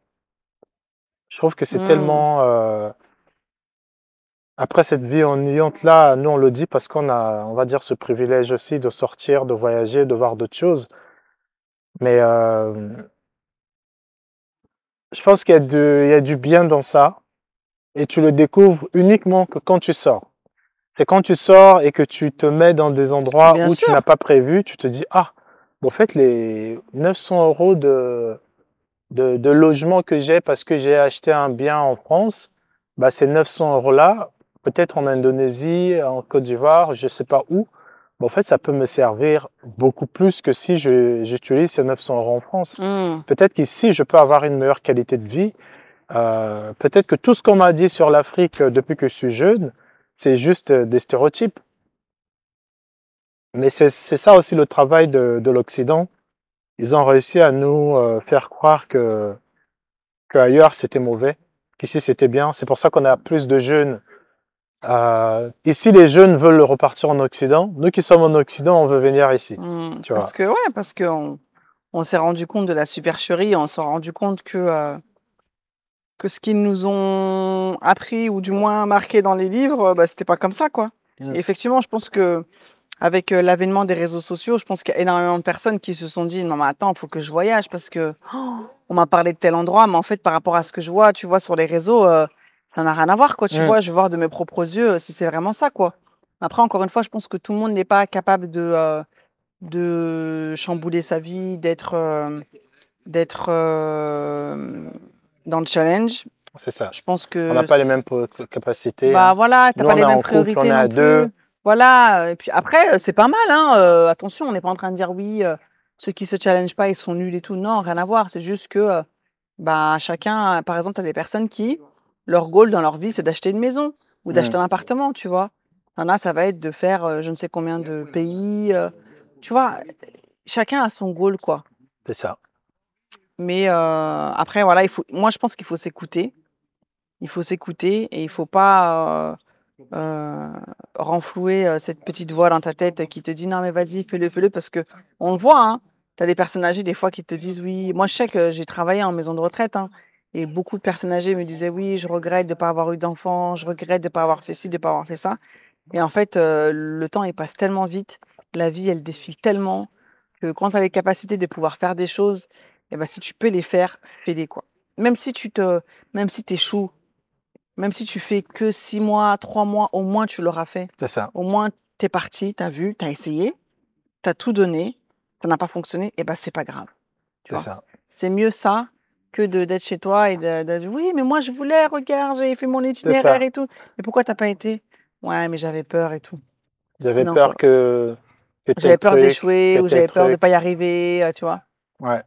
Je trouve que c'est Mmh. tellement après cette vie ennuyante là, nous on le dit parce qu'on a, on va dire, ce privilège aussi de sortir, de voyager, de voir d'autres choses. Mais je pense il y a du bien dans ça et tu le découvres uniquement que quand tu sors. C'est quand tu sors et que tu te mets dans des endroits Bien où tu n'as sûr. pas prévu, tu te dis, ah, bon, en fait, les 900 € de logement que j'ai parce que j'ai acheté un bien en France, bah, ces 900 € là, peut-être en Indonésie, en Côte d'Ivoire, je ne sais pas où, mais en fait, ça peut me servir beaucoup plus que si j'utilise ces 900 € en France. Peut-être qu'ici, je peux avoir une meilleure qualité de vie. Peut-être que tout ce qu'on m'a dit sur l'Afrique depuis que je suis jeune, c'est juste des stéréotypes. Mais c'est ça aussi le travail de l'Occident. Ils ont réussi à nous faire croire qu'ailleurs c'était mauvais, qu'ici c'était bien. C'est pour ça qu'on a plus de jeunes. Ici, les jeunes veulent repartir en Occident. Nous qui sommes en Occident, on veut venir ici. Tu vois. Parce qu'on s'est rendu compte de la supercherie, on s'est rendu compte que ce qu'ils nous ont appris ou du moins marqué dans les livres, c'était pas comme ça, quoi. Et effectivement, je pense que avec l'avènement des réseaux sociaux, je pense qu'il y a énormément de personnes qui se sont dit non mais attends, il faut que je voyage parce que on m'a parlé de tel endroit, mais en fait par rapport à ce que je vois, tu vois sur les réseaux, ça n'a rien à voir, quoi. Tu vois, je vais voir de mes propres yeux si c'est vraiment ça, quoi. Après, encore une fois, je pense que tout le monde n'est pas capable de chambouler sa vie, d'être dans le challenge. C'est ça. Je pense que on n'a pas les mêmes capacités. Bah voilà, t'as Nous, pas on les est mêmes en couple, priorités on est à non deux. plus. Voilà. Et puis après, c'est pas mal, hein. Attention, on n'est pas en train de dire oui, ceux qui se challengent pas, ils sont nuls et tout. Non, rien à voir. C'est juste que chacun, par exemple, t'as des personnes qui, leur goal dans leur vie, c'est d'acheter une maison ou d'acheter un appartement, tu vois. T'en as, ça va être de faire je ne sais combien de pays. Tu vois, chacun a son goal, quoi. C'est ça. Mais après, voilà, moi, je pense qu'il faut s'écouter. Il faut s'écouter et il faut pas renflouer cette petite voix dans ta tête qui te dit non mais vas-y, fais-le, parce que on le voit, hein. Tu as des personnes âgées des fois qui te disent oui. Moi, je sais que j'ai travaillé en maison de retraite, hein, et beaucoup de personnes âgées me disaient oui, je regrette de ne pas avoir eu d'enfants, je regrette de ne pas avoir fait ci, de ne pas avoir fait ça. Et en fait, le temps, il passe tellement vite, la vie, elle défile tellement que quand tu as les capacités de pouvoir faire des choses, et ben, si tu peux les faire, fais-les, quoi. Même si même si t'échoues, même si tu fais que 6 mois, 3 mois, au moins tu l'auras fait. C'est ça. Au moins, tu es parti, tu as vu, tu as essayé, tu as tout donné, ça n'a pas fonctionné, et ben c'est pas grave. C'est ça. C'est mieux ça que d'être chez toi et de dire oui, mais moi je voulais, regarde, j'ai fait mon itinéraire et tout. Mais pourquoi t'as pas été? Ouais, mais j'avais peur et tout. J'avais peur que j'avais peur d'échouer ou j'avais peur de pas y arriver, tu vois. Ouais.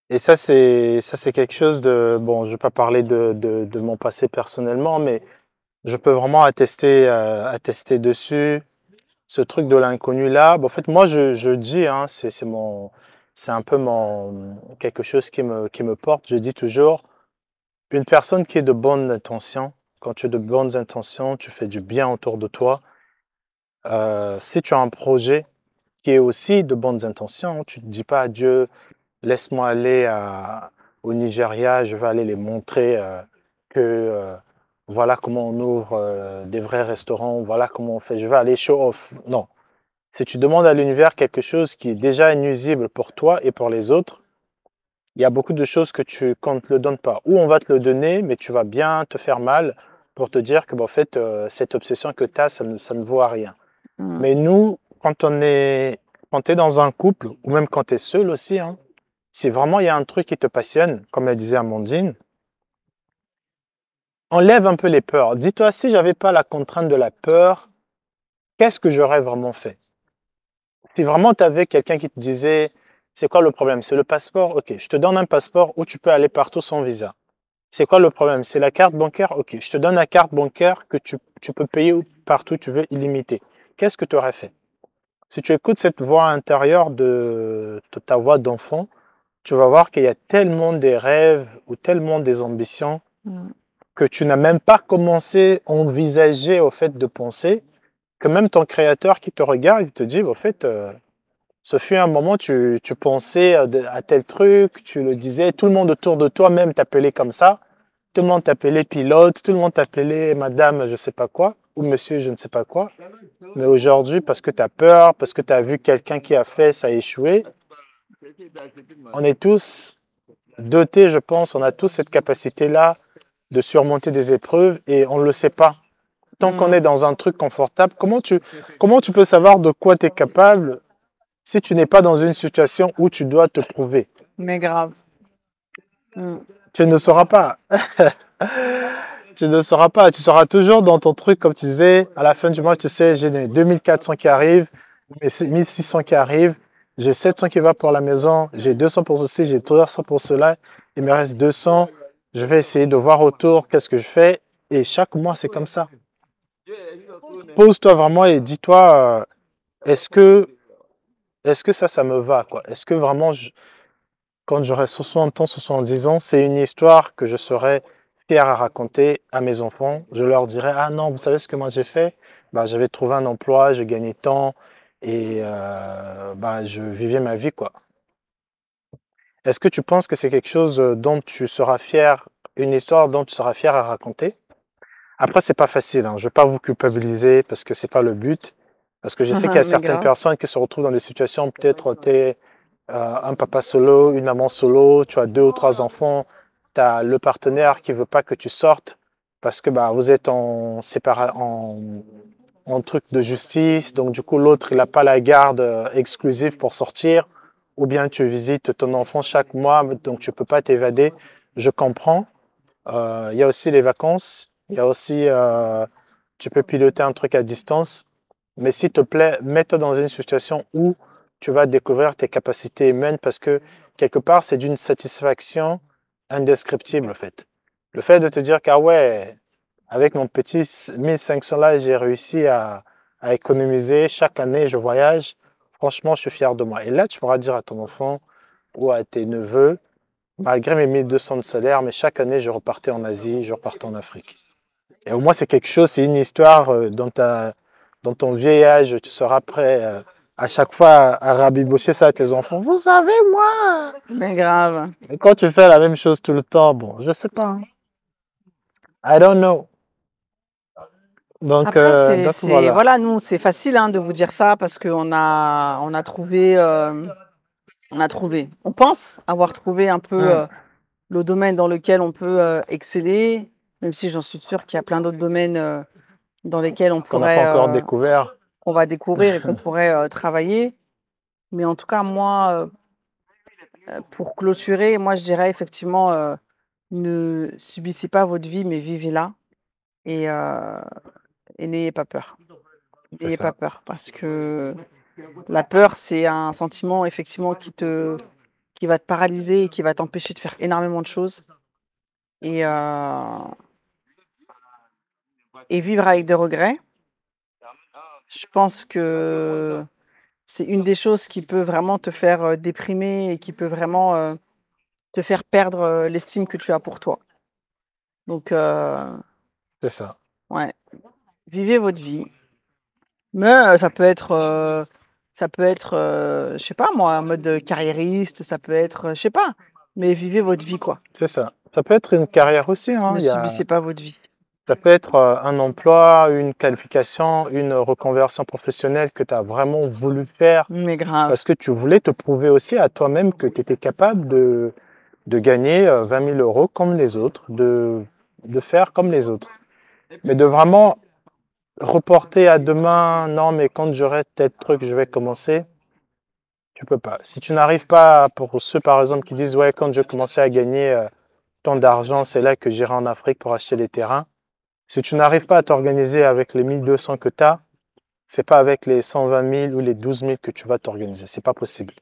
Et ça, c'est quelque chose de... Bon, je ne vais pas parler de mon passé personnellement, mais je peux vraiment attester dessus. Ce truc de l'inconnu là, en fait, moi, je dis, hein, c'est un peu quelque chose qui me porte. Je dis toujours, une personne qui est de bonnes intentions, quand tu as de bonnes intentions, tu fais du bien autour de toi. Si tu as un projet qui est aussi de bonnes intentions, tu ne dis pas à Dieu, laisse-moi aller au Nigeria, je vais aller les montrer que voilà comment on ouvre des vrais restaurants, voilà comment on fait, je vais aller show off. Non. Si tu demandes à l'univers quelque chose qui est déjà nuisible pour toi et pour les autres, il y a beaucoup de choses qu'on ne te le donne pas. Ou on va te le donner, mais tu vas bien te faire mal pour te dire que en fait, cette obsession que tu as, ça ne vaut à rien. Mais nous, quand tu es dans un couple, ou même quand tu es seul aussi, hein, si vraiment il y a un truc qui te passionne, comme elle disait Amandine, enlève un peu les peurs. Dis-toi, si je n'avais pas la contrainte de la peur, qu'est-ce que j'aurais vraiment fait? Si vraiment tu avais quelqu'un qui te disait, c'est quoi le problème? C'est le passeport? Ok, je te donne un passeport où tu peux aller partout sans visa. C'est quoi le problème? C'est la carte bancaire? Ok, je te donne la carte bancaire que tu peux payer partout tu veux, illimité. Qu'est-ce que tu aurais fait? Si tu écoutes cette voix intérieure de ta voix d'enfant, tu vas voir qu'il y a tellement des rêves ou tellement des ambitions que tu n'as même pas commencé à envisager au fait de penser, que même ton créateur qui te regarde, il te dit, au fait, ce fut un moment, tu pensais à tel truc, tu le disais, tout le monde autour de toi même t'appelait comme ça, tout le monde t'appelait pilote, tout le monde t'appelait madame je ne sais pas quoi, ou monsieur je ne sais pas quoi. Mais aujourd'hui, parce que tu as peur, parce que tu as vu quelqu'un qui a fait, ça a échoué, on est tous dotés, je pense, on a tous cette capacité-là de surmonter des épreuves et on ne le sait pas. Tant qu'on est dans un truc confortable, comment tu peux savoir de quoi tu es capable si tu n'es pas dans une situation où tu dois te prouver? Mais grave. Tu ne sauras pas. Tu ne sauras pas. Tu seras toujours dans ton truc, comme tu disais. À la fin du mois, tu sais, j'ai les 2400 qui arrivent, mes 1600 qui arrivent, j'ai 700 qui vont pour la maison, j'ai 200 pour ceci, j'ai 300 pour cela, il me reste 200. Je vais essayer de voir autour qu'est-ce que je fais. Et chaque mois, c'est comme ça. Pose-toi vraiment et dis-toi, est-ce que ça me va, quoi? Est-ce que vraiment, quand j'aurai 60 ans, 70 ans, c'est une histoire que je serai fier à raconter à mes enfants. Je leur dirai, ah non, vous savez ce que moi j'ai fait? Bah, j'avais trouvé un emploi, je gagnais tant et bah, je vivais ma vie, quoi. Est-ce que tu penses que c'est quelque chose dont tu seras fier, une histoire dont tu seras fier à raconter? Après, c'est pas facile, hein. Je ne veux pas vous culpabiliser parce que c'est pas le but. Parce que je sais qu'il y a Mais certaines grave. personnes qui se retrouvent dans des situations, peut-être tu es un papa solo, une maman solo, tu as 2 ou 3 enfants, tu as le partenaire qui veut pas que tu sortes parce que bah, vous êtes en truc de justice, donc du coup l'autre il n'a pas la garde exclusive pour sortir, ou bien tu visites ton enfant chaque mois, donc tu peux pas t'évader. Je comprends. Il y a aussi les vacances, il y a aussi, tu peux piloter un truc à distance, mais s'il te plaît, mets-toi dans une situation où tu vas découvrir tes capacités humaines parce que quelque part, c'est d'une satisfaction indescriptible, en fait. Le fait de te dire qu'ah ouais, avec mon petit 1500 là, j'ai réussi à économiser. Chaque année, je voyage. Franchement, je suis fier de moi. Et là, tu pourras dire à ton enfant ou à tes neveux, malgré mes 1200 de salaire, mais chaque année, je repartais en Asie, je repartais en Afrique. Et au moins, c'est quelque chose, c'est une histoire dans ton vieil âge, tu seras prêt à chaque fois à rabibocher ça à tes enfants. Vous savez, moi. Mais grave. Et quand tu fais la même chose tout le temps, bon, je sais pas, hein. I don't know. Après, Donc voilà. voilà, nous, c'est facile hein, de vous dire ça parce qu'on a trouvé, on pense avoir trouvé un peu le domaine dans lequel on peut exceller, même si j'en suis sûre qu'il y a plein d'autres domaines dans lesquels Qu'on n'a pas encore découvert. qu'on va découvrir et qu'on pourrait travailler. Mais en tout cas, moi, pour clôturer, moi, je dirais effectivement, ne subissez pas votre vie, mais vivez-la et, euh, et n'ayez pas peur. C'est N'ayez ça. pas peur parce que la peur, c'est un sentiment effectivement qui va te paralyser et qui va t'empêcher de faire énormément de choses. Et, euh, et vivre avec des regrets, je pense que c'est une des choses qui peut vraiment te faire déprimer et qui peut vraiment te faire perdre l'estime que tu as pour toi. Donc, C'est ça. ouais, vivez votre vie. Mais ça peut être, je sais pas moi, en mode carriériste, ça peut être, je sais pas. Mais vivez votre vie, quoi. C'est ça. Ça peut être une carrière aussi, hein. Ne subissez pas votre vie. Ça peut être un emploi, une qualification, une reconversion professionnelle que tu as vraiment voulu faire Mais grave. parce que tu voulais te prouver aussi à toi-même que tu étais capable de gagner 20 000 euros comme les autres, de faire comme les autres. Mais de vraiment reporter à demain, non, mais quand j'aurai tel truc, je vais commencer, tu peux pas. Si tu n'arrives pas, pour ceux par exemple qui disent, ouais, quand je commençais à gagner tant d'argent, c'est là que j'irai en Afrique pour acheter les terrains. Si tu n'arrives pas à t'organiser avec les 1200 que tu as, c'est pas avec les 120 000 ou les 12 000 que tu vas t'organiser. C'est pas possible.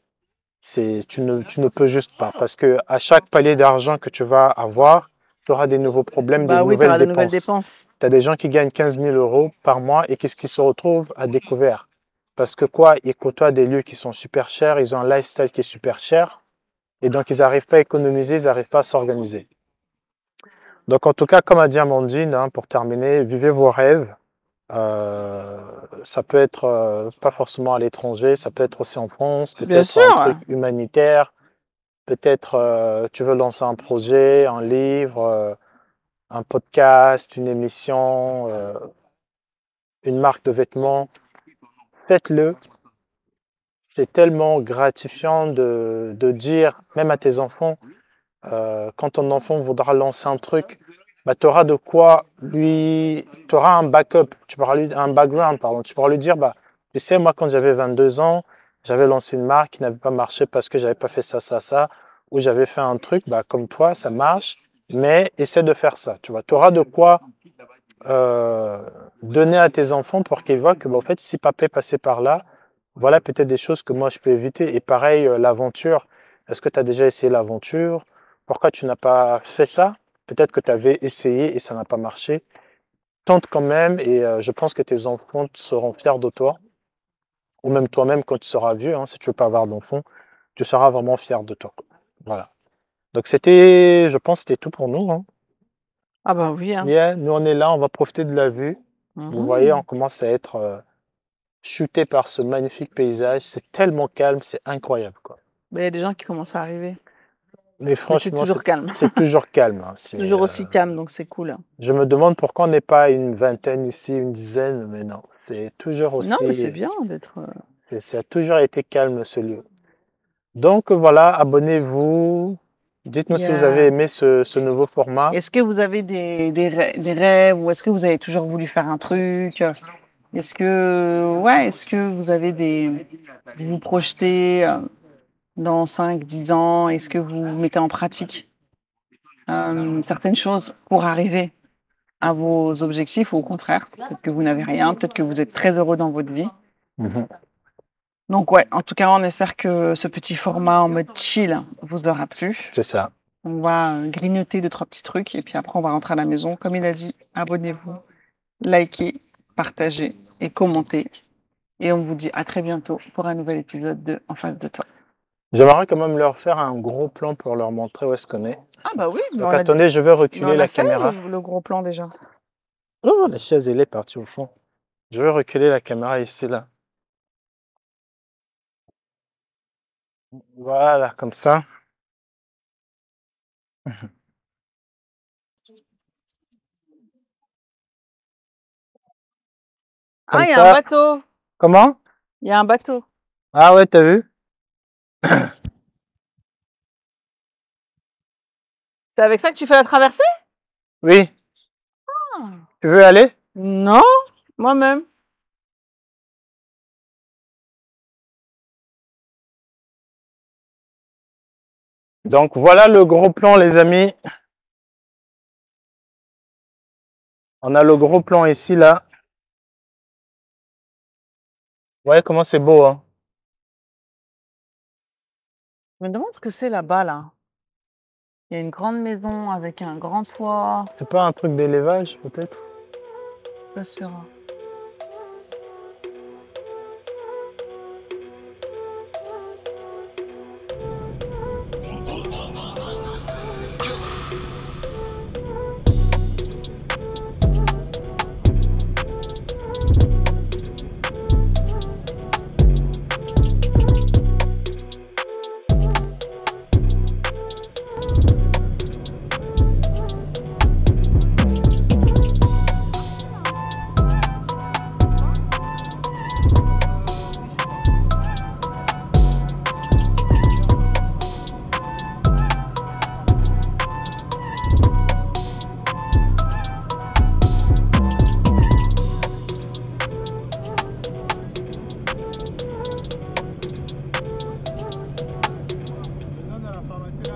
Tu ne peux juste pas. Parce que à chaque palier d'argent que tu vas avoir, tu auras des nouveaux problèmes, des Bah oui, tu nouvelles auras de nouvelles dépenses. dépenses. Tu as des gens qui gagnent 15 000 euros par mois et qu'est-ce qui se retrouvent à découvert? Parce que quoi, ils côtoient des lieux qui sont super chers, ils ont un lifestyle qui est super cher et donc ils n'arrivent pas à économiser, ils n'arrivent pas à s'organiser. Donc en tout cas, comme a dit Amandine, hein, pour terminer, vivez vos rêves. Ça peut être pas forcément à l'étranger, ça peut être aussi en France, Bien peut-être un sûr. truc humanitaire, peut-être tu veux lancer un projet, un livre, un podcast, une émission, une marque de vêtements. Faites-le. C'est tellement gratifiant de dire, même à tes enfants, quand ton enfant voudra lancer un truc, bah, tu auras de quoi lui, tu auras un backup, tu pourras lui, un background, pardon. Tu pourras lui dire, bah, tu sais, moi, quand j'avais 22 ans, j'avais lancé une marque qui n'avait pas marché parce que j'avais pas fait ça, ça, ça, ou j'avais fait un truc, bah, comme toi, ça marche. mais essaie de faire ça. Tu vois, tu auras de quoi donner à tes enfants pour qu'ils voient que, bah, en fait, si papa est passé par là, voilà peut-être des choses que moi je peux éviter. Et pareil, l'aventure. Est-ce que tu as déjà essayé l'aventure? Pourquoi tu n'as pas fait ça? Peut-être que tu avais essayé et ça n'a pas marché. Tente quand même et je pense que tes enfants seront fiers de toi. Ou même toi-même quand tu seras vieux, hein, si tu veux pas avoir d'enfants, tu seras vraiment fier de toi. Voilà. Donc c'était, je pense, que c'était tout pour nous. Hein. Ah bah oui, hein. Yeah, nous on est là, on va profiter de la vue. Vous voyez, on commence à être chuté par ce magnifique paysage. C'est tellement calme, c'est incroyable, quoi. Mais il y a des gens qui commencent à arriver. Mais Mais c'est franchement, toujours calme. c'est toujours calme. Hein. C'est toujours aussi calme, donc c'est cool. Je me demande pourquoi on n'est pas une vingtaine ici, une dizaine, mais non, c'est toujours aussi. Non, mais c'est bien d'être. Ça a toujours été calme ce lieu. Donc voilà, abonnez-vous. Dites-nous si vous avez aimé ce nouveau format. Est-ce que vous avez des rêves ou est-ce que vous avez toujours voulu faire un truc? Est-ce que vous avez vous vous projetez dans 5, 10 ans? Est-ce que vous mettez en pratique certaines choses pour arriver à vos objectifs ou au contraire? Peut-être que vous n'avez rien, peut-être que vous êtes très heureux dans votre vie. Donc ouais, en tout cas, on espère que ce petit format en mode chill vous aura plu. C'est ça. On va grignoter 2-3 petits trucs et puis après on va rentrer à la maison. Comme il a dit, abonnez-vous, likez, partagez et commentez. Et on vous dit à très bientôt pour un nouvel épisode de En face de toi. J'aimerais quand même leur faire un gros plan pour leur montrer où est-ce qu'on est. Ah bah oui. Donc attendez, je vais reculer la caméra. Le gros plan déjà. Oh, la chaise, elle est partie au fond. Je vais reculer la caméra ici, là. Voilà, comme ça. Ah, il y a un bateau. Comment? Il y a un bateau. Ah ouais, t'as vu? C'est avec ça que tu fais la traversée? Oui. Ah. Tu veux aller? Non, moi-même. Donc voilà le gros plan, les amis. On a le gros plan ici, là. Ouais, comment c'est beau, hein? Je me demande ce que c'est là-bas, là. Il y a une grande maison avec un grand toit. C'est pas un truc d'élevage, peut-être? Pas sûr. Non, dans la pharmacie, là,